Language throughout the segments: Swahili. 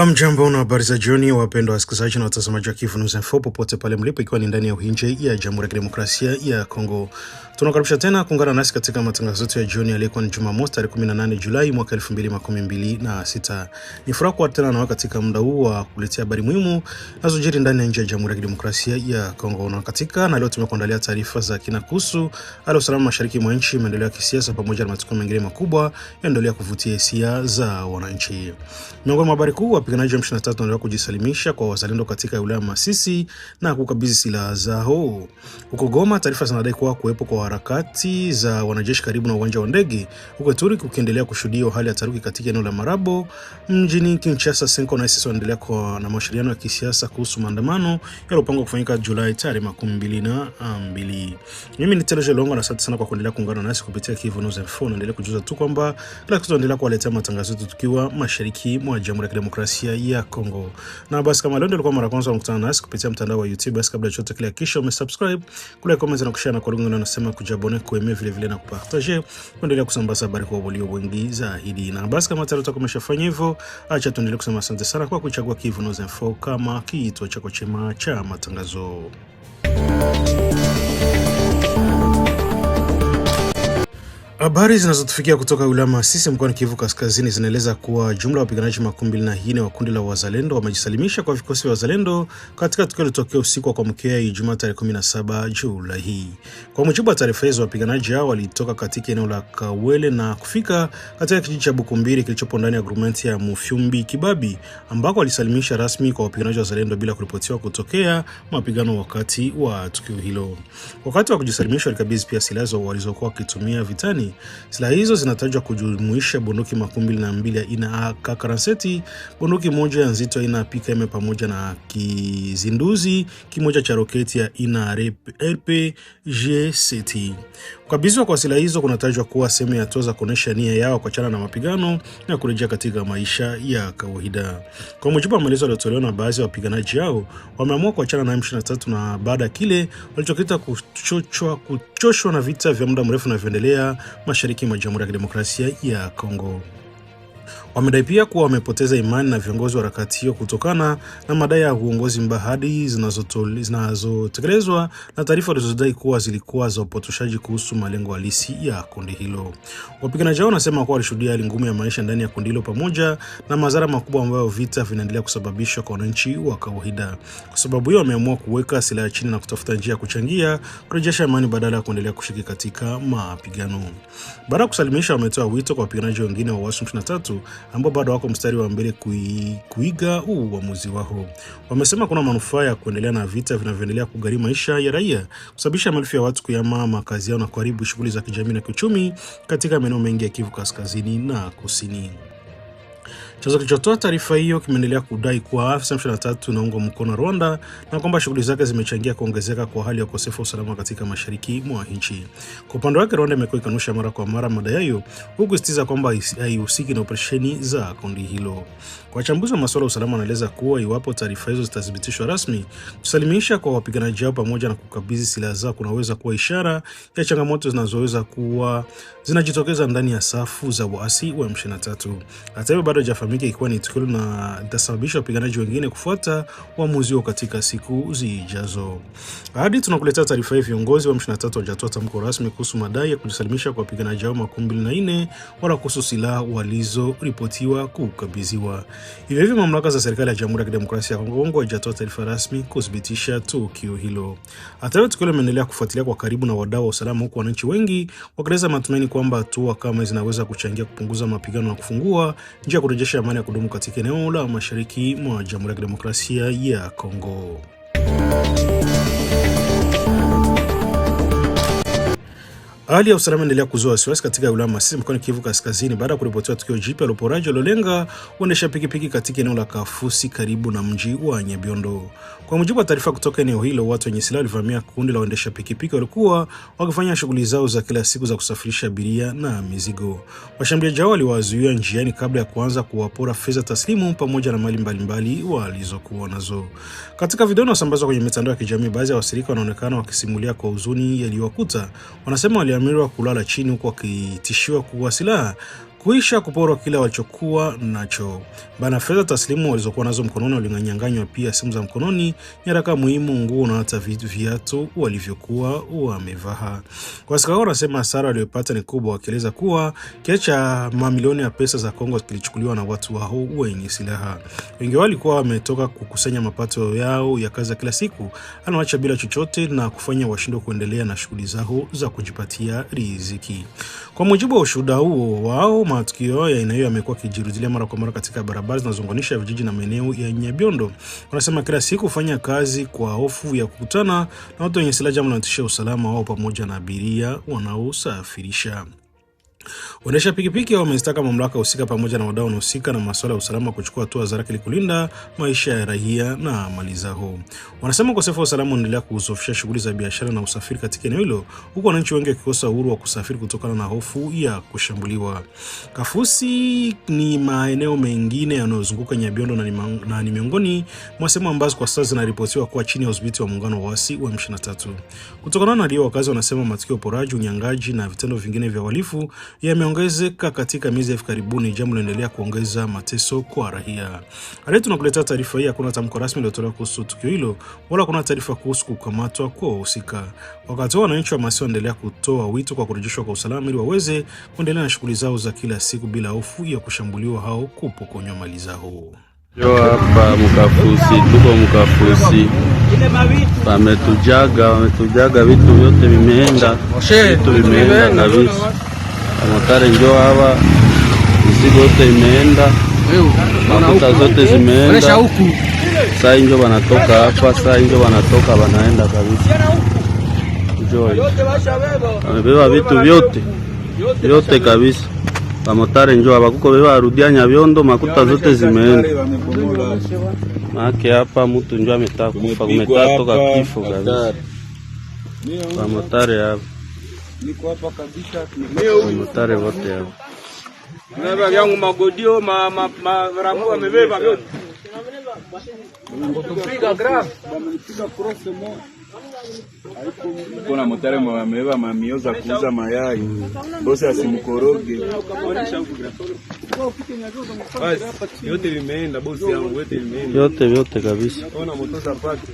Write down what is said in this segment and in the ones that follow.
Mjambo na habari za jioni wapendwa wasikilizaji na watazamaji wa Kivu News Info popote pale mlipo, ikiwa ni ndani ya nje ya Jamhuri ya Kidemokrasia ya Kongo. Tunakaribisha tena kuungana nasi katika matangazo yetu ya jioni yaliyoko ni Jumamosi tarehe 18 Julai mwaka 2026. Ni furaha kuwa tena na katika muda huu wa kuletea habari muhimu zinazojiri ndani ya nje ya Jamhuri ya Kidemokrasia ya Kongo. Na leo tumekuandalia taarifa za kina kuhusu hali ya usalama mashariki mwa nchi, maendeleo ya kisiasa pamoja na matukio mengine makubwa yanaendelea kuvutia hisia za wananchi. Miongoni mwa habari kuu, wapiganaji wa M23 wanaendelea kujisalimisha kwa wazalendo katika wilaya Masisi na kukabidhi silaha zao. Huko Goma, taarifa zinadai kuwa kuwepo kwa harakati za wanajeshi karibu na uwanja wa ndege, huko Ituri kukiendelea kushuhudiwa hali ya taharuki katika eneo la Marabo. Mjini Kinshasa, Senko na ICC wanaendelea na mashauriano ya kisiasa kuhusu maandamano yaliyopangwa kufanyika Julai tarehe 22. Mimi ni Tereje Longo na asante sana kwa kuendelea kuungana nasi kupitia Kivu News Info. Naendelea kujuza tu kwamba kila kitu tunaendelea kuwaletea matangazo yetu tukiwa mashariki mwa Jamhuri ya Kidemokrasia ya Kongo. Na basi kama leo ndio mara kwanza unakutana nasi kupitia mtandao wa YouTube, basi kabla ya chochote kile kisha umesubscribe, kule comment na kushare na kwa lugha unasema kujabone, kuemea vile na kupartager, kuendelea kusambaza habari kwa walio wengi zaidi. Na basi kama tayari utakomeshafanya hivyo, acha tuendelee kusema asante sana kwa kuchagua Kivu News Info kama kituo chako chema cha matangazo. Habari zinazotufikia kutoka wilaya Masisi mkoani Kivu Kaskazini zinaeleza kuwa jumla ya wapiganaji 24 wa kundi la wazalendo wamejisalimisha kwa vikosi vya wazalendo katika tukio lililotokea usiku wa kuamkia Ijumaa tarehe 17 Julai. Kwa mujibu wa taarifa hizo, wapiganaji hao walitoka katika eneo la Kawele na kufika katika kijiji cha Bukumbiri kilichopo ndani ya grumenti ya Mufyumbi Kibabi, ambako walisalimisha rasmi kwa wapiganaji wa wazalendo bila kuripotiwa kutokea mapigano wakati wa tukio hilo. Wakati wa kujisalimisha walikabidhi pia silaha walizokuwa wakitumia vitani. Silaha hizo zinatajwa kujumuisha bunduki 12 aina AK-47, bunduki moja nzito aina PKM pamoja na kizinduzi kimoja cha roketi ya aina RPG-7. Kukabidhiwa kwa silaha hizo kunatajwa kuwa sehemu ya toza kuonesha nia yao kuachana na mapigano na kurejea katika maisha ya kawaida. Kwa mujibu wa maelezo yaliyotolewa na baadhi ya wapiganaji hao, wameamua kuachana na M23 na baada kile walichokita kuchoshwa na vita vya muda mrefu na vinaendelea mashariki mwa Jamhuri ya Kidemokrasia ya Kongo. Wamedai pia kuwa wamepoteza imani na viongozi wa harakati hiyo kutokana na madai ya uongozi mbahadi zinazotekelezwa na taarifa walizodai kuwa zilikuwa za upotoshaji kuhusu malengo halisi ya kundi hilo. Wapiganaji hao wanasema kuwa walishuhudia hali ngumu ya maisha ndani ya kundi hilo pamoja na madhara makubwa ambayo vita vinaendelea kusababisha kwa wananchi wa kawaida. Kwa sababu hiyo wameamua kuweka silaha chini na kutafuta njia ya kuchangia kurejesha amani badala ya kuendelea kushiriki katika mapigano. Baada ya kusalimisha, wametoa wito kwa wapiganaji wengine wa M23 ambao bado wako mstari wa mbele kuiga uamuzi wao. Wamesema kuna manufaa ya kuendelea na vita vinavyoendelea kugharimu maisha ya raia, kusababisha maelfu ya watu kuyama makazi yao na kuharibu shughuli za kijamii na kiuchumi katika maeneo mengi ya Kivu Kaskazini na Kusini. Chanzo kilichotoa taarifa hiyo kimeendelea kudai kuwa M23 inaungwa mkono Rwanda na kwamba shughuli zake zimechangia kuongezeka kwa hali ya ukosefu wa usalama katika mashariki mwa nchi. Kwa upande wake, Rwanda imekuwa ikanusha mara kwa mara madai hayo, huku ikisisitiza kwamba haihusiki na operesheni za kundi hilo. Kwa wachambuzi wa masuala ya usalama wanaeleza kuwa iwapo taarifa hizo zitathibitishwa rasmi, kusalimisha kwa wapiganaji hao pamoja na kukabidhi silaha zao kunaweza kuwa ishara ya changamoto zinazoweza kuwa zinajitokeza ndani ya safu za waasi wa M23. Hata hivyo, bado hajafahamika ikiwa ni tukio na litasababisha wapiganaji wengine kufuata uamuzi huo katika siku zijazo. Hadi tunakuletea taarifa hii, viongozi wa M23 hawajatoa tamko rasmi kuhusu madai ya kujisalimisha kwa wapiganaji hao 24 wala kuhusu silaha walizoripotiwa kukabidhiwa. Hivyo mamlaka za serikali ya Jamhuri ya Kidemokrasia ya Kongo hajatoa taarifa rasmi kudhibitisha tukio hilo. Hata hivyo, tukio limeendelea kufuatilia kwa karibu na wadau wa usalama, huku wananchi wengi wakieleza matumaini kwamba hatua kama zinaweza kuchangia kupunguza mapigano na kufungua njia ya kurejesha amani ya kudumu katika eneo la mashariki mwa Jamhuri ya Kidemokrasia ya Kongo. Hali ya usalama inaendelea kuzua wasiwasi katika wilaya Masisi mkoani Kivu Kaskazini baada ya kuripotiwa tukio jipya la uporaji uliolenga waendesha pikipiki katika eneo la Kafusi karibu na mji wa Nyabiondo. Kwa mujibu wa taarifa kutoka eneo hilo, watu wenye silaha walivamia kundi la waendesha pikipiki walikuwa wakifanya shughuli zao za kila siku za kusafirisha abiria na mizigo. Washambuliaji hao waliwazuia njiani kabla ya kuanza kuwapora fedha taslimu pamoja na mali mbalimbali walizokuwa nazo. Katika video inayosambazwa kwenye mitandao ya kijamii, baadhi ya wasirika wanaonekana wakisimulia kwa huzuni yaliyowakuta. Wanasema waliamriwa kulala chini huku wakitishiwa kuwa silaha kuisha kuporwa kila walichokuwa nacho. Bana fedha taslimu walizokuwa nazo mkononi walinganyanganywa, pia simu za mkononi, nyaraka muhimu, nguo na hata viatu walivyokuwa wamevaa. Kwa sababu wanasema hasara waliyopata ni kubwa, wakieleza kuwa kiasi cha mamilioni ya pesa za Kongo kilichukuliwa na watu hao wenye silaha. Wengi walikuwa wametoka kukusanya mapato yao ya kazi kila siku, anaacha bila chochote na kufanya washindwe kuendelea na shughuli zao za kujipatia riziki. Kwa mujibu wa ushuhuda huo wao, matukio ya aina hiyo yamekuwa kijirudilia mara kwa mara katika barabara zinazozunganisha vijiji na maeneo ya Nyabiondo. Wanasema kila siku fanya kazi kwa hofu ya kukutana na watu wenye silaha, jambo linalotishia usalama wao pamoja na abiria wanaosafirisha. Waendesha pikipiki wamezitaka mamlaka husika pamoja na wadau wanaohusika na masuala ya usalama kuchukua hatua za haraka ili kulinda maisha ya raia na mali zao. Wanasema ukosefu wa usalama unaendelea kuzofisha shughuli za biashara na usafiri katika eneo hilo, huku wananchi wengi wakikosa uhuru wa kusafiri kutokana na hofu ya kushambuliwa. Kafusi ni maeneo mengine yanayozunguka Nyabiondo na ni miongoni mwa sehemu ambazo kwa sasa zinaripotiwa kuwa chini ya udhibiti wa muungano wa waasi wa M23. Kutokana na hiyo, wakazi wanasema matukio ya uporaji, unyangaji na vitendo vingine vya uhalifu yameongezeka katika miezi ya karibuni, jambo linaloendelea kuongeza mateso kwa raia. Hadi tunakuletea taarifa hii, hakuna tamko rasmi lilotolewa kuhusu tukio hilo wala kuna taarifa kuhusu kukamatwa kwa wahusika. Wakati wananchi wa Masisi wanaendelea kutoa wito kwa kurejeshwa kwa usalama ili waweze kuendelea na shughuli zao za kila siku bila hofu ya kushambuliwa au kupokonywa mali zao. Yo hapa Mkafusi, tuko Mkafusi. Wametujaga vitu vyote vimeenda kabisa. Motari njoo hapa, mizigo yote imeenda, mafuta zote zimeenda. Sasa njoo wanatoka hapa, sasa njoo wanatoka wanaenda kabisa. Njoo wamebeba vitu vyote kabisa. Motari njoo hapa, kuko beba arudia Nyabiondo, makuta zote zimeenda. Maana hapa mtu njoo ametaka kufa, kumetoka kifo kabisa. Motari hapa niko hapa kabisa, motare wote hapa. Mabeba yangu magodio maramu amebeba yote. Kupiga graph, wamenipiga cross mo. Kuna motare amebeba mamioza kuuza mayai. Bosi asimkoroge. Yote limeenda bosi yangu, yote limeenda. Yote kabisa. Ona motoza paki.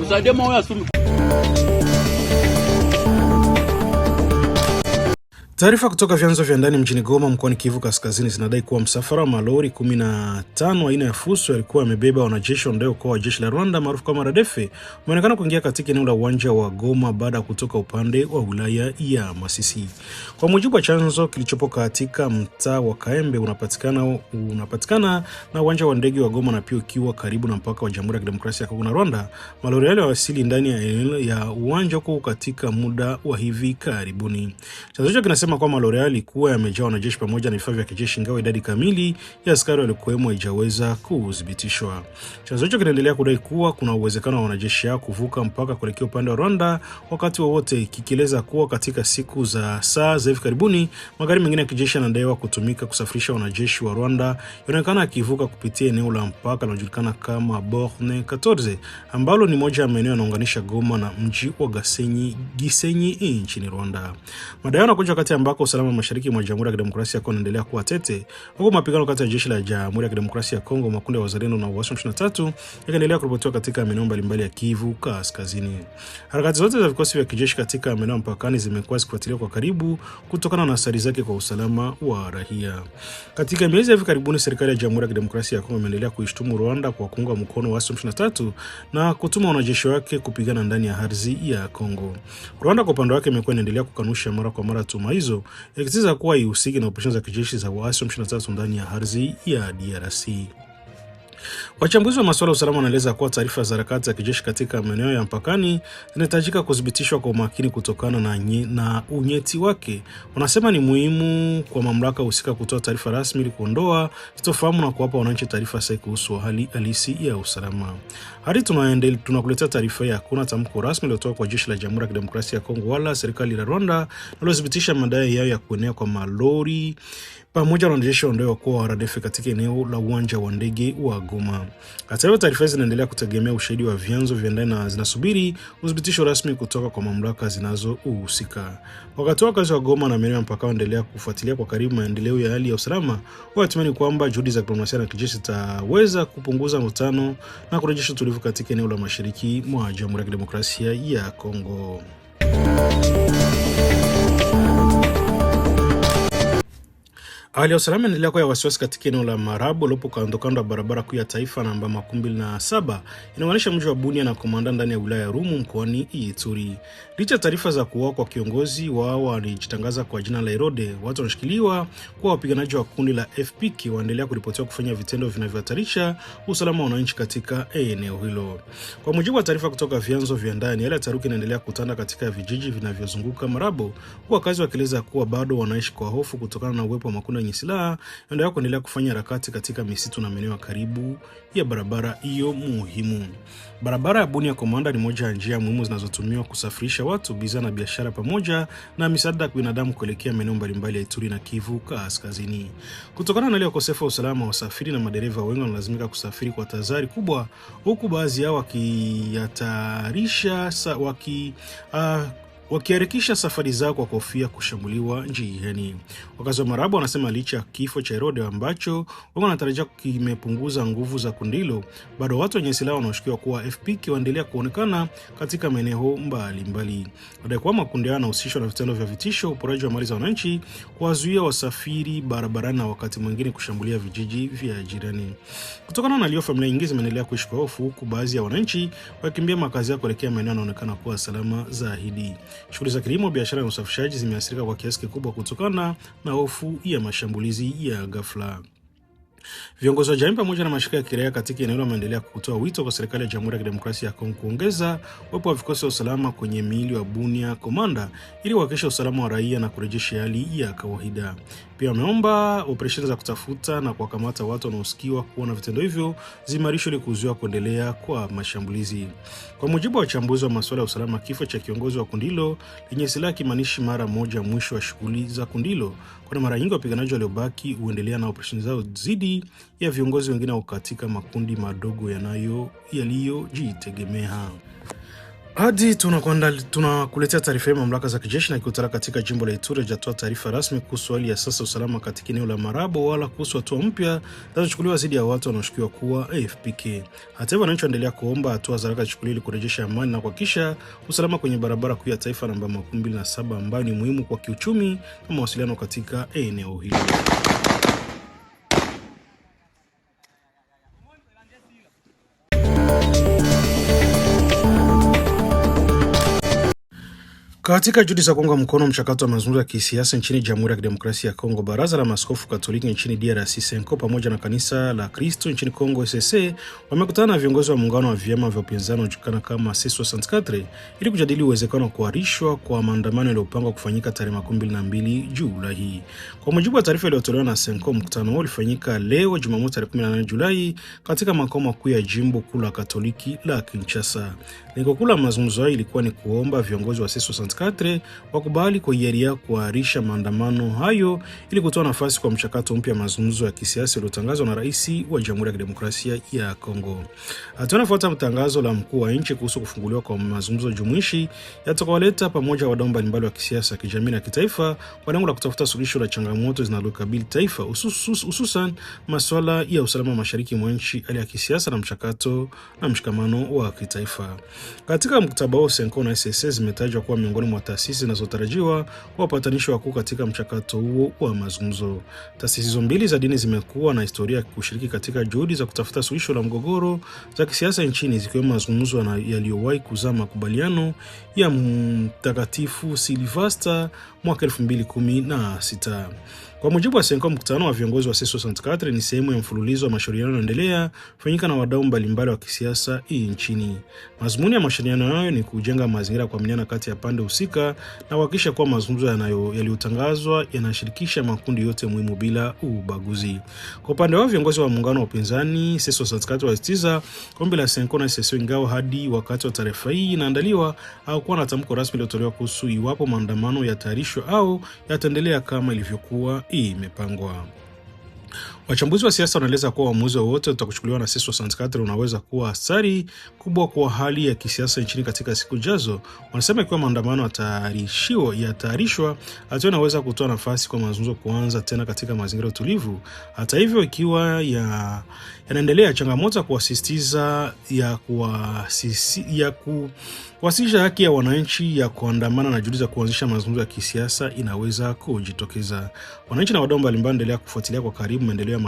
Usaidie mwa ya sumu. Taarifa kutoka vyanzo vya ndani mjini Goma mkoani Kivu Kaskazini zinadai kuwa msafara wa malori 15 aina ya Fuso yalikuwa yamebeba wanajeshi wanaodaiwa wa jeshi la Rwanda maarufu kama RDF umeonekana kuingia katika eneo la uwanja wa Goma baada ya kutoka upande wa wilaya ya Masisi. Kwa mujibu wa chanzo kilichopo katika mtaa wa Kaembe unapatikana na uwanja wa ndege wa Goma na pia ukiwa karibu na mpaka wa Jamhuri ya Kidemokrasia ya Kongo na Rwanda, malori yale yawasili ndani ya uwanja huko katika muda wa hivi karibuni. Chanzo hicho kinasema kwa malori yalikuwa yamejaa wanajeshi pamoja na vifaa vya kijeshi, ingawa idadi kamili ya askari walikuwemo haijaweza kudhibitishwa. Chanzo hicho kinaendelea kudai kuwa kuna uwezekano wa wanajeshi hao kuvuka mpaka kuelekea upande wa Rwanda wakati wowote, kikieleza kuwa katika siku za saa za hivi karibuni magari mengine ya kijeshi yanadaiwa kutumika kusafirisha wanajeshi wa Rwanda yanaonekana akivuka kupitia eneo la mpaka linalojulikana kama Borne 14 ambalo ni moja ya maeneo yanaunganisha Goma na mji wa Gisenyi nchini Rwanda. Madai yanakuja wakati ambako usalama mashariki mwa Jamhuri ya Kidemokrasia ya Kongo unaendelea kuwa tete, huku mapigano kati ya jeshi la Jamhuri ya Kidemokrasia ya Kongo, makundi ya wazalendo na waasi wa M23 yakaendelea kuripotiwa katika maeneo mbalimbali ya Kivu Kaskazini. Harakati zote za vikosi vya kijeshi katika maeneo mpakani zimekuwa zikifuatiliwa kwa karibu kutokana na athari zake kwa usalama wa raia. Katika miezi ya hivi karibuni, serikali ya Jamhuri ya Kidemokrasia ya Kongo imeendelea kuishtumu Rwanda kwa kuunga mkono waasi wa M23 na kutuma wanajeshi wake kupigana ndani ya ardhi ya Kongo. Rwanda kwa upande wake imekuwa inaendelea kukanusha mara kwa mara tuhuma hizo, ikisisitiza kuwa ihusiki na operesheni za kijeshi za waasi wa M23 ndani ya ardhi ya DRC. Wachambuzi wa masuala ya usalama wanaeleza kuwa taarifa za harakati za kijeshi katika maeneo ya mpakani zinahitajika kudhibitishwa kwa umakini kutokana na unyeti wake. Wanasema ni muhimu kwa mamlaka husika kutoa taarifa rasmi ili kuondoa sitofahamu na kuwapa wananchi taarifa sahihi kuhusu hali halisi ya usalama. Hadi tunakuletea taarifa ya hakuna tamko rasmi lilotoka kwa jeshi la Jamhuri ya Kidemokrasia ya Kongo wala serikali ya Rwanda linalothibitisha madai yao ya kuenea kwa malori pamoja na wanajeshi wa kwa RDF katika eneo la uwanja wa ndege wa Goma. Hata hivyo, taarifa hizi zinaendelea kutegemea ushahidi wa vyanzo vya ndani na zinasubiri udhibitisho rasmi kutoka kwa mamlaka zinazohusika. Wakati wakazi wa Goma na maeneo ya mpaka wanaendelea kufuatilia kwa karibu maendeleo ya hali ya usalama, wanatumai kwamba juhudi za diplomasia na kijeshi zitaweza kupunguza mvutano na kurejesha utulivu katika eneo la mashariki mwa Jamhuri ya Kidemokrasia ya Kongo. Hali ya usalama inaendelea kuwa ya wasiwasi katika eneo la Marabu lipo kando ya barabara kuu ya taifa namba 27 inaunganisha mji wa Bunia na Komanda ndani ya wilaya ya Rumu mkoani Ituri. Licha taarifa za kuuawa kwa kiongozi wao walijitangaza kwa jina la Herode, watu wanashikiliwa kwa wapiganaji wa kundi la FPK waendelea kuripotiwa kufanya vitendo vinavyohatarisha usalama wa wananchi katika eneo hilo. Kwa mujibu wa taarifa kutoka vyanzo vya ndani, hali ya taharuki inaendelea kutanda katika vijiji vinavyozunguka Marabu, kwa wakazi wakieleza kuwa bado wanaishi kwa hofu kutokana na uwepo wa makundi yenye silaha yanaendelea kuendelea kufanya harakati katika misitu na maeneo karibu ya barabara hiyo muhimu. Barabara ya Bunia Komanda ni moja ya njia muhimu zinazotumiwa kusafirisha watu, bidhaa na biashara pamoja na misaada ya binadamu kuelekea maeneo mbalimbali ya Ituri na Kivu Kaskazini. Kutokana na hali ya ukosefu wa usalama, wasafiri na madereva wengi wanalazimika kusafiri kwa tahadhari kubwa, huku baadhi yao wakiharakisha safari zao kwa kofia kushambuliwa njiani. Wakazi wa Marabu wanasema licha ya kifo cha Herode ambacho wanatarajia kimepunguza nguvu za kundilo, bado watu wenye silaha wanaoshukiwa kuwa FPK waendelea kuonekana katika maeneo mbalimbali. Wadai kuwa makundi haya yanahusishwa na vitendo vya vitisho, uporaji wa mali za wananchi, kuwazuia wasafiri barabarani na wakati mwingine kushambulia vijiji vya jirani. Kutokana na hiyo, familia nyingi zimeendelea kuishi kwa hofu, huku baadhi ya wananchi wakimbia makazi yao kuelekea maeneo yanayoonekana kuwa salama zaidi. Shughuli za kilimo, biashara na usafirishaji zimeathirika kwa kiasi kikubwa kutokana na hofu ya mashambulizi ya ghafla. Viongozi wa jamii pamoja na mashirika ya kiraia katika eneo wameendelea kutoa wito kwa serikali ya Jamhuri ya Kidemokrasia ya Kongo kuongeza uwepo wa vikosi vya usalama kwenye miili wa Bunia Komanda ili kuhakikisha usalama wa raia na kurejesha hali ya kawaida. Pia wameomba operesheni za kutafuta na kuwakamata watu wanaosikiwa kuwa na vitendo hivyo zimarishwe ili kuzuia kuendelea kwa mashambulizi. Kwa mujibu wa wachambuzi wa masuala ya usalama, kifo cha kiongozi wa kundi hilo lenye silaha kimaanishi mara moja mwisho wa shughuli za kundi hilo, kwani mara nyingi wapiganaji waliobaki huendelea na operesheni zao dhidi ya viongozi wengine katika makundi madogo yaliyojitegemea. Hadi tunakuletea taarifa ya mamlaka za kijeshi na kiutawala katika jimbo la Ituri hajatoa taarifa rasmi kuhusu hali ya sasa usalama katika eneo la Marabo wala kuhusu hatua mpya zinazochukuliwa dhidi ya watu wanaoshukiwa kuwa FPK. Hata hivyo, wananchi wanaendelea kuomba hatua za haraka zichukuliwe ili kurejesha amani na kuhakikisha usalama kwenye barabara kuu ya taifa namba 27 ambayo ni muhimu kwa kiuchumi na mawasiliano katika eneo hilo. Katika juhudi za kuunga mkono mchakato wa mazungumzo ya kisiasa nchini Jamhuri ya Kidemokrasia ya Kongo, Baraza la Maaskofu Katoliki nchini DRC SENCO pamoja na Kanisa la Kristo nchini Kongo SSC wamekutana na viongozi wa muungano wa vyama vya upinzani unaojulikana kama C64 ili kujadili uwezekano wa kuahirishwa kwa maandamano yaliyopangwa kufanyika tarehe 22 Julai. Kwa mujibu wa taarifa iliyotolewa na SENCO, mkutano huo ulifanyika leo Jumamosi tarehe 18 Julai katika makao makuu ya jimbo kuu la Katoliki la Kinshasa. Lengo kuu la mazungumzo hayo ilikuwa ni kuomba viongozi wa C64 wakubali kwa hiari yao kuahirisha maandamano hayo ili kutoa nafasi kwa mchakato mpya wa mazungumzo ya kisiasa uliotangazwa na rais wa Jamhuri ya Kidemokrasia ya Kongo. Tunafuata tangazo la mkuu wa nchi kuhusu kufunguliwa kwa mazungumzo jumuishi yatakayoleta pamoja wadau mbalimbali wa kisiasa, kijamii na kitaifa kwa lengo la kutafuta suluhisho la changamoto zinazokabili taifa, hususan masuala ya usalama mashariki mwa nchi, hali ya kisiasa na mchakato na mshikamano wa kitaifa. Katika mkutaba huo, SENCO na SSC zimetajwa kuwa miongoni mwa taasisi zinazotarajiwa kuwa wapatanishi wakuu katika mchakato huo wa mazungumzo. Taasisi hizo mbili za dini zimekuwa na historia ya kushiriki katika juhudi za kutafuta suluhisho la mgogoro za kisiasa nchini, zikiwemo mazungumzo yaliyowahi kuzaa makubaliano ya Mtakatifu Silvester mwaka 2016. Kwa mujibu wa Senko, mkutano wa viongozi wa C64 ni sehemu ya mfululizo wa mashauriano yanayoendelea kufanyika na wadau mbalimbali wa kisiasa nchini. Mazumuni ya mashauriano hayo ni kujenga mazingira kwa kuaminiana kati ya pande husika na kuhakikisha kuwa mazungumzo yaliyotangazwa yanashirikisha makundi yote muhimu bila ubaguzi. Kwa upande wa viongozi wa muungano wa upinzani, C64 wasitiza ombi la Senko na SSO ingawa hadi wakati wa taarifa hii inaandaliwa au kuwa na tamko rasmi lilotolewa kuhusu iwapo maandamano yatayarishwa au yataendelea kama ilivyokuwa imepangwa. Wachambuzi wa siasa wanaeleza kuwa uamuzi wowote utakuchukuliwa na C64 unaweza kuwa athari kubwa kwa hali ya kisiasa nchini katika siku zijazo. Wanasema ikiwa maandamano yatayarishwa, hatua inaweza kutoa nafasi kwa mazungumzo kuanza tena katika mazingira utulivu. Hata hivyo, ikiwa yanaendelea, changamoto kuwasisitiza kuwasisha haki ya wananchi ya kuandamana na juhudi za kuanzisha mazungumzo ya kisiasa inaweza kujitokeza. Wananchi na wadau mbalimbali endelea kufuatilia kwa karibu maendeleo ya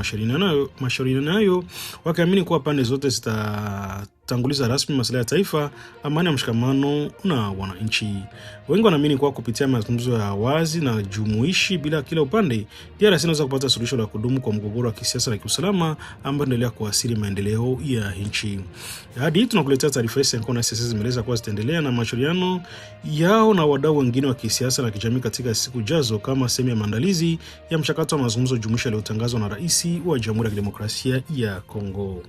mashauriano hayo, wakiamini kuwa pande zote zitatanguliza rasmi maslahi ya taifa, amani na mshikamano na wananchi. Wengi wanaamini kuwa kupitia mazungumzo ya wazi na jumuishi bila kila upande, DRC inaweza kupata suluhisho la kudumu kwa mgogoro wa kisiasa na kiusalama ambao endelea kuathiri maendeleo ya nchi. Hadi tunakuletea taarifa hii. Senko na SSO zimeeleza kuwa zitaendelea na mashauriano yao na wadau wengine wa kisiasa na kijamii katika siku zijazo kama sehemu ya maandalizi ya mchakato wa mazungumzo jumuishi yaliyotangazwa na Rais wa Jamhuri ya Kidemokrasia ya Kongo.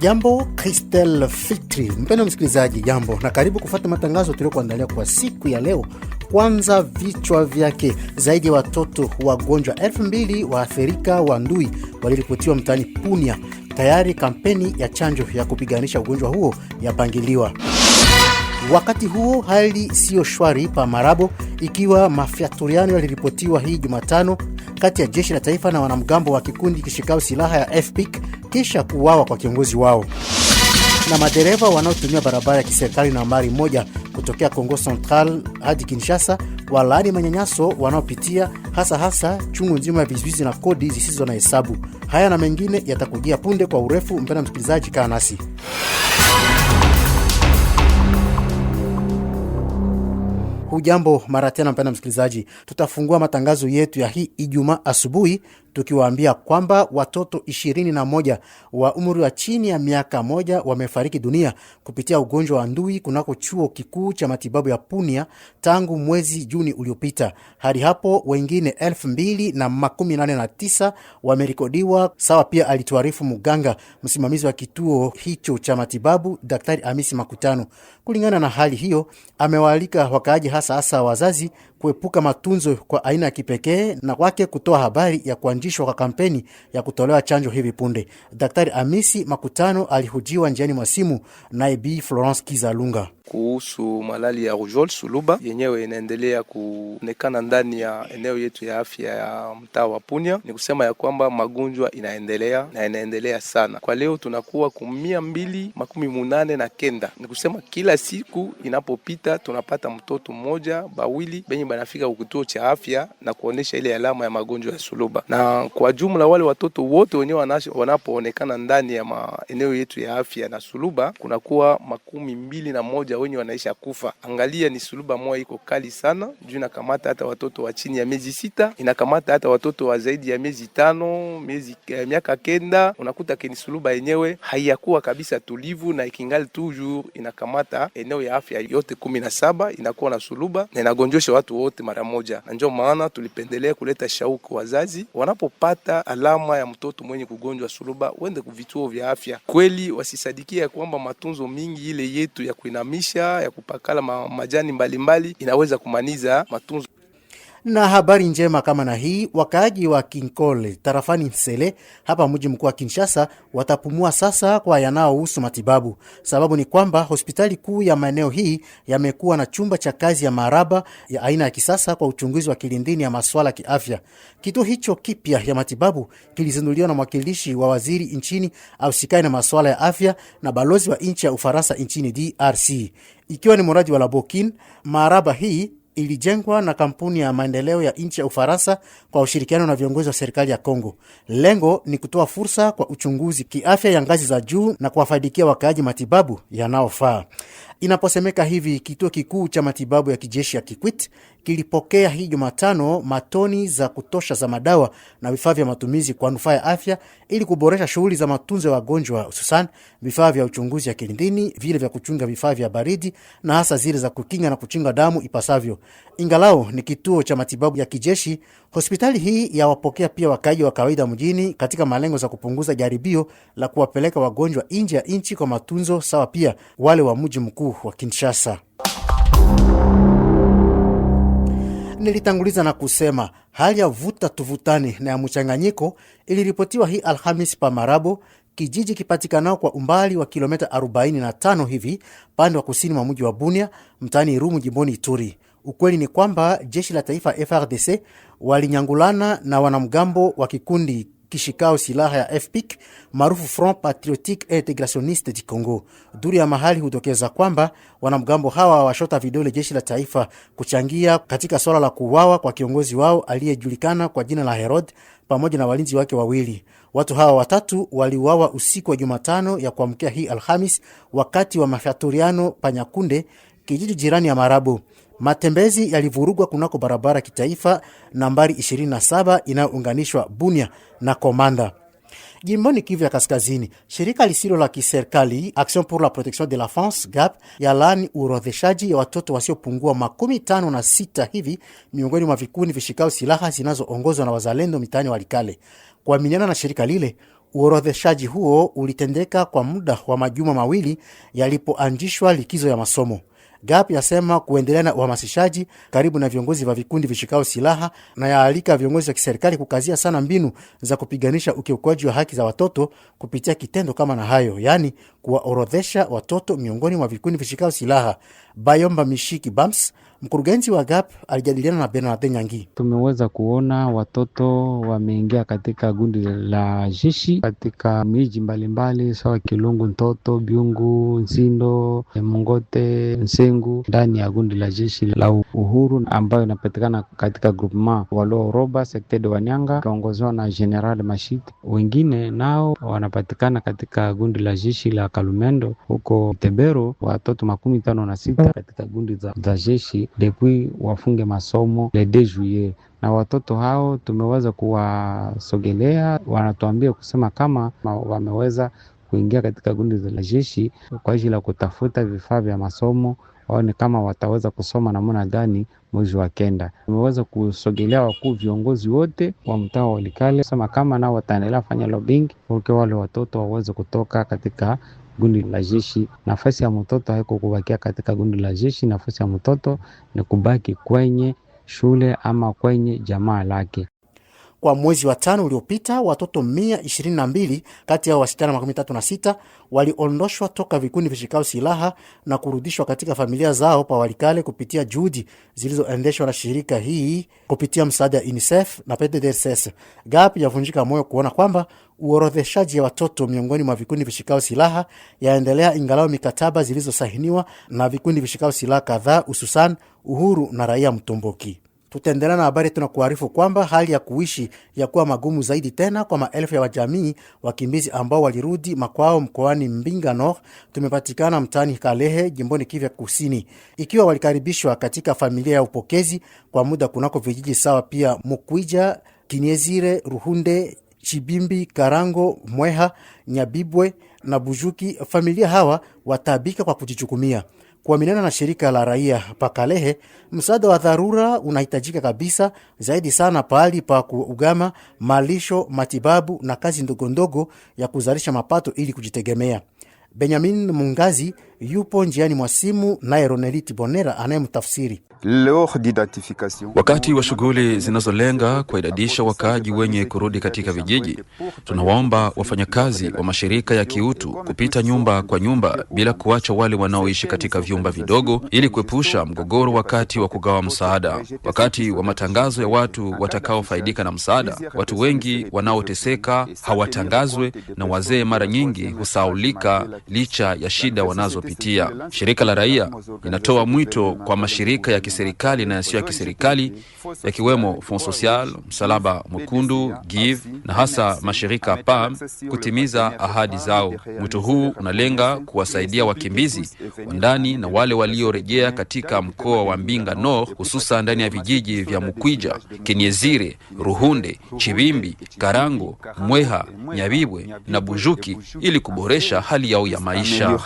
Jambo Christelle Fitri. Mpendwa msikilizaji, jambo na karibu kufuata matangazo tuliokuandalia kwa siku ya leo. Kwanza vichwa vyake. Zaidi ya watoto wagonjwa 2000 waathirika wa ndui waliripotiwa mtaani Punia. Tayari kampeni ya chanjo ya kupiganisha ugonjwa huo yapangiliwa. Wakati huo hali sio shwari pa Marabo, ikiwa mafiaturiano yaliripotiwa hii Jumatano kati ya jeshi la taifa na wanamgambo wa kikundi kishikao silaha ya FPIC kisha kuuawa kwa kiongozi wao. Na madereva wanaotumia barabara ya kiserikali nambari 1 kutokea Kongo Central hadi Kinshasa walaani manyanyaso wanaopitia hasa chungu nzima ya vizuizi na kodi zisizo na hesabu. Haya na mengine yatakujia punde kwa urefu. Mpendwa msikilizaji, kaa nasi. Hujambo mara tena mpendwa msikilizaji. Tutafungua matangazo yetu ya hii Ijumaa asubuhi tukiwaambia kwamba watoto 21 wa umri wa chini ya miaka 1 wamefariki dunia kupitia ugonjwa wa ndui kunako chuo kikuu cha matibabu ya Punia tangu mwezi Juni uliopita. Hadi hapo wengine 2089 wamerekodiwa, sawa pia alituarifu mganga msimamizi wa kituo hicho cha matibabu Daktari Amisi Makutano. Kulingana na hali hiyo, amewaalika wakaaji hasa wazazi kuepuka matunzo kwa aina ya kipekee na kwake kutoa habari ya kuanzishwa kwa kampeni ya kutolewa chanjo hivi punde. Daktari Amisi Makutano alihojiwa njiani mwa simu na Bi Florence Kizalunga kuhusu malali ya rougeole suluba yenyewe inaendelea kuonekana ndani ya eneo yetu ya afya ya mtaa wa Punia. Ni kusema ya kwamba magonjwa inaendelea sana. Kwa leo tunakuwa 289. Ni kusema kila siku inapopita tunapata mtoto mmoja bawili benye banafika kituo cha afya na kuonesha ile alama ya magonjwa ya suluba. Na kwa jumla wale watoto wote wenyewe wanapoonekana ndani ya eneo yetu ya afya na suluba kunakuwa 21 wenye wanaisha kufa. Angalia ni suluba moja iko kali sana, juu inakamata hata watoto wa chini ya miezi 6, inakamata hata watoto wa zaidi ya miezi 5, miaka 9. Unakuta keni suluba yenyewe haiyakuwa kabisa tulivu na ikingali toujours inakamata eneo ya afya yote 17 inakuwa na suluba na inagonjesha watu wote mara moja. Na ndio maana tulipendelea kuleta shauku wazazi wanapopata alama ya mtoto mwenye kugonjwa suluba wende kuvituo vya afya. Kweli wasisadikia kwamba matunzo mingi ile yetu ya kuinamisha ya kupakala majani mbalimbali inaweza kumaniza matunzo. Na habari njema kama na hii, wakaaji wa Kinkole tarafani Nsele hapa mji mkuu wa Kinshasa watapumua sasa kwa yanayohusu matibabu. Sababu ni kwamba hospitali kuu ya maeneo hii yamekuwa na chumba cha kazi ya maraba ya aina ya kisasa kwa uchunguzi wa kilindini ya masuala ya kiafya. Kituo hicho kipya ya matibabu kilizinduliwa na mwakilishi wa waziri nchini ausikai na masuala ya afya na balozi wa nchi ya Ufaransa nchini DRC. Ikiwa ni mradi wa Labokin, maraba hii ilijengwa na kampuni ya maendeleo ya nchi ya Ufaransa kwa ushirikiano na viongozi wa serikali ya Kongo. Lengo ni kutoa fursa kwa uchunguzi kiafya ya ngazi za juu na kuwafaidikia wakaaji matibabu yanaofaa. Inaposemeka hivi, kituo kikuu cha matibabu ya kijeshi ya Kikwit kilipokea hii Jumatano matoni za kutosha za madawa na vifaa vya matumizi kwa nufaa ya afya ili kuboresha shughuli za matunzo ya wagonjwa, hususan vifaa vya uchunguzi ya kilindini, vile vya kuchunga vifaa vya baridi na hasa zile za kukinga na kuchunga damu ipasavyo. Ingalao ni kituo cha matibabu ya kijeshi, hospitali hii yawapokea pia wakaaji wa kawaida mjini katika malengo za kupunguza jaribio la kuwapeleka wagonjwa nje ya nchi kwa matunzo, sawa pia wale wa mji mkuu wa Kinshasa. Nilitanguliza na kusema hali ya vuta tuvutani na ya mchanganyiko iliripotiwa hii Alhamis pa Marabo, kijiji kipatikanao kwa umbali wa kilomita 45 hivi pande wa kusini mwa mji wa Bunia, mtaani Irumu, jimboni Ituri. Ukweli ni kwamba jeshi la taifa FRDC walinyangulana na wanamgambo wa kikundi kishikao silaha ya FPIC maarufu Front Patriotique et Integrationniste du Congo. Duru ya mahali hudokeza kwamba wanamgambo hawa washota vidole jeshi la taifa kuchangia katika swala la kuuawa kwa kiongozi wao aliyejulikana kwa jina la Herod pamoja na walinzi wake wawili. Watu hawa watatu waliuawa usiku wa Jumatano ya kuamkia hii Alhamis wakati wa mafyaturiano Panyakunde, kijiji jirani ya Marabo. Matembezi yalivurugwa kunako barabara kitaifa nambari 27 inayounganishwa Bunia na Komanda. Jimboni Kivu ya Kaskazini, shirika lisilo la kiserikali Action pour la Protection de l'Enfance GAP yalaani uorodheshaji ya watoto wasiopungua 56 hivi miongoni mwa vikundi vishikao silaha zinazoongozwa na wazalendo mitaani Walikale. Kuaminiana na shirika lile, uorodheshaji huo ulitendeka kwa muda wa majuma mawili yalipoanzishwa likizo ya masomo. GAP yasema kuendelea na uhamasishaji karibu na viongozi wa vikundi vishikao silaha na yaalika viongozi wa kiserikali kukazia sana mbinu za kupiganisha ukiukwaji wa haki za watoto kupitia kitendo kama na hayo, yani kuwaorodhesha watoto miongoni mwa vikundi vishikao silaha. Bayomba Mishiki Bams, mkurugenzi wa GAP, alijadiliana na Bernard Nyangi. Tumeweza kuona watoto wameingia katika gundi la jeshi katika miji mbalimbali sawa Kilungu, Ntoto, Biungu, Nzindo, Mungote, Nsengu, ndani ya gundi la jeshi la Uhuru ambayo inapatikana katika groupement Walo Roba sekta de Wanyanga kiongozwa na General Mashit. Wengine nao wanapatikana katika gundi la jeshi la Kalumendo huko Tebero, watoto 56 katika gundi za jeshi depuis wafunge masomo le 2 juillet. Na watoto hao tumeweza kuwasogelea, wanatuambia kusema kama wameweza kuingia katika gundi za jeshi kwa ajili ya kutafuta vifaa vya masomo, waone kama wataweza kusoma namna gani mwezi wa kenda. Tumeweza kusogelea wakuu viongozi wote wa mtaa wa Walikale kusema kama nao wataendelea fanya lobbying ili wale watoto waweze kutoka katika gundi la jeshi. Nafasi ya mtoto haiko kubakia katika gundi la jeshi, nafasi ya mtoto ni kubaki kwenye shule ama kwenye jamaa lake. Kwa mwezi wa 5 uliopita, watoto 122 kati ya wasichana 36 waliondoshwa toka vikundi vishikao silaha na kurudishwa katika familia zao pa Walikale kupitia juhudi zilizoendeshwa na shirika hii kupitia msaada ya UNICEF na PDDRCS. GAP yavunjika moyo kuona kwamba uorodheshaji ya watoto miongoni mwa vikundi vishikao silaha yaendelea ingalao mikataba zilizosahiniwa na vikundi vishikao silaha kadhaa, hususan Uhuru na Raia Mtomboki. Tutaendelea na habari, tunakuarifu kwamba hali ya kuishi ya kuwa magumu zaidi tena kwa maelfu ya wajamii wakimbizi ambao walirudi makwao mkoani Mbinga Nord tumepatikana mtaani Kalehe, jimboni Kivu Kusini, ikiwa walikaribishwa katika familia ya upokezi kwa muda kunako vijiji sawa pia Mukwija, Kinyezire, Ruhunde, Chibimbi, Karango, Mweha, Nyabibwe na Bujuki. Familia hawa watabika kwa kujichukumia. Kuaminiana na shirika la raia Pakalehe, msaada wa dharura unahitajika kabisa, zaidi sana pahali pa kuugama malisho, matibabu na kazi ndogondogo ya kuzalisha mapato ili kujitegemea. Benjamin Mungazi yupo njiani mwa simu naye Roneliti Bonera anayemtafsiri. Wakati wa shughuli zinazolenga kuidadisha wakaaji wenye kurudi katika vijiji, tunawaomba wafanyakazi wa mashirika ya kiutu kupita nyumba kwa nyumba bila kuacha wale wanaoishi katika vyumba vidogo ili kuepusha mgogoro wakati wa kugawa msaada. Wakati wa matangazo ya watu watakaofaidika na msaada, watu wengi wanaoteseka hawatangazwe na wazee mara nyingi husaulika licha ya shida wanazopitia. Shirika la raia linatoa mwito kwa mashirika ya kiserikali na yasiyo ya kiserikali, yakiwemo Fond Social, Msalaba Mwekundu, Give na hasa mashirika PAM kutimiza ahadi zao. Mwito huu unalenga kuwasaidia wakimbizi wa ndani na wale waliorejea katika mkoa wa Mbinga Nord, hususan ndani ya vijiji vya Mukwija, Kenyezire, Ruhunde, Chibimbi, Karango, Mweha, Nyabibwe na Bujuki ili kuboresha hali yao ya maisha.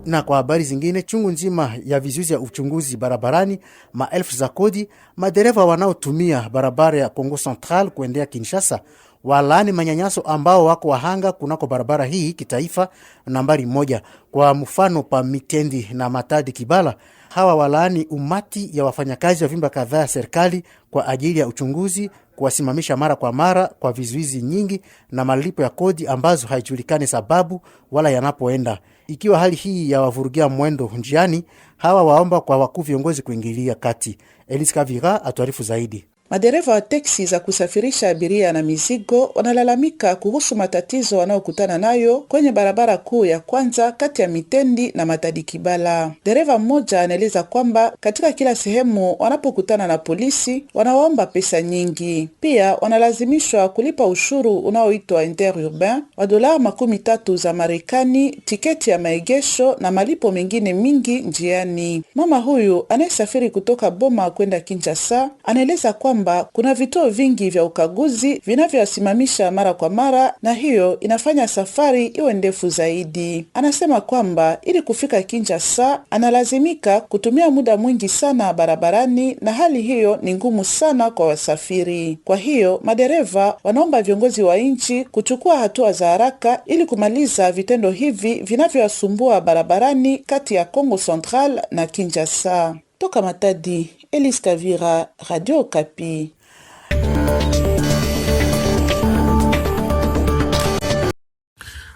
Na kwa habari zingine, chungu nzima ya vizuizi ya uchunguzi barabarani, maelfu za kodi, madereva wanaotumia barabara ya Kongo Central kuendea Kinshasa walaani manyanyaso ambao wako wahanga kunako barabara hii kitaifa nambari 1. Kwa mfano pa Mitendi na Matadi Kibala, hawa walaani umati ya wafanyakazi wa vyumba kadhaa ya serikali kwa ajili ya uchunguzi, kuwasimamisha mara kwa mara kwa vizuizi nyingi na malipo ya kodi ambazo haijulikani sababu wala yanapoenda. Ikiwa hali hii ya wavurugia mwendo njiani, hawa waomba kwa wakuu viongozi kuingilia kati. Elise Kavira atuarifu zaidi. Madereva wa teksi za kusafirisha abiria na mizigo wanalalamika kuhusu matatizo wanaokutana nayo kwenye barabara kuu ya kwanza kati ya Mitendi na Matadi Kibala. Dereva mmoja anaeleza kwamba katika kila sehemu wanapokutana na polisi wanawaomba pesa nyingi. Pia wanalazimishwa kulipa ushuru unaoitwa interurbain wa $30 za Marekani, tiketi ya maegesho na malipo mengine mingi njiani. Mama huyu anayesafiri kutoka Boma kwenda Kinshasa anaeleza kwamba kuna vituo vingi vya ukaguzi vinavyosimamisha mara kwa mara, na hiyo inafanya safari iwe ndefu zaidi. Anasema kwamba ili kufika Kinshasa analazimika kutumia muda mwingi sana barabarani, na hali hiyo ni ngumu sana kwa wasafiri. Kwa hiyo madereva wanaomba viongozi wa nchi kuchukua hatua za haraka ili kumaliza vitendo hivi vinavyowasumbua barabarani kati ya Kongo Central na Kinshasa. Toka Matadi, Elise Kavira, Radio Okapi.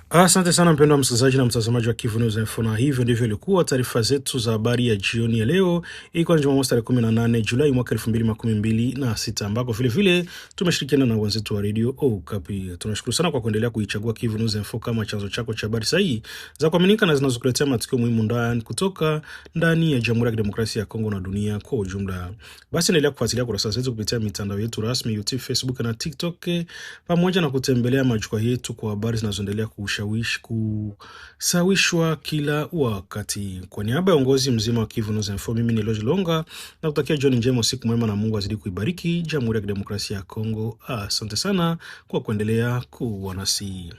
Asante sana mpendwa msikilizaji na mtazamaji wa Kivu News Info, na hivyo ndivyo ilikuwa taarifa zetu za habari ya jioni ya leo. Ilikuwa ni Jumamosi tarehe 18 Julai mwaka 2026, ambako vile vile tumeshirikiana na wenzetu wa Radio Okapi. Tunashukuru sana kwa kuendelea kuichagua Kivu News Info kama chanzo chako cha habari sahihi za kuaminika na zinazokuletea matukio muhimu kutoka ndani ya Jamhuri ya Kidemokrasia ya Kongo na dunia kwa ujumla. Basi endelea kufuatilia kurasa zetu kupitia mitandao yetu rasmi YouTube, Facebook na TikTok, pamoja na kutembelea majukwaa yetu kwa habari zinazoendelea kusawishwa kila wakati. Kwa niaba ya uongozi mzima wa Kivu News Info, mimi ni Loji Longa na kutakia jioni njema, usiku mwema, na Mungu azidi kuibariki Jamhuri ya Kidemokrasia ya Kongo. Asante sana kwa kuendelea kuwa nasi.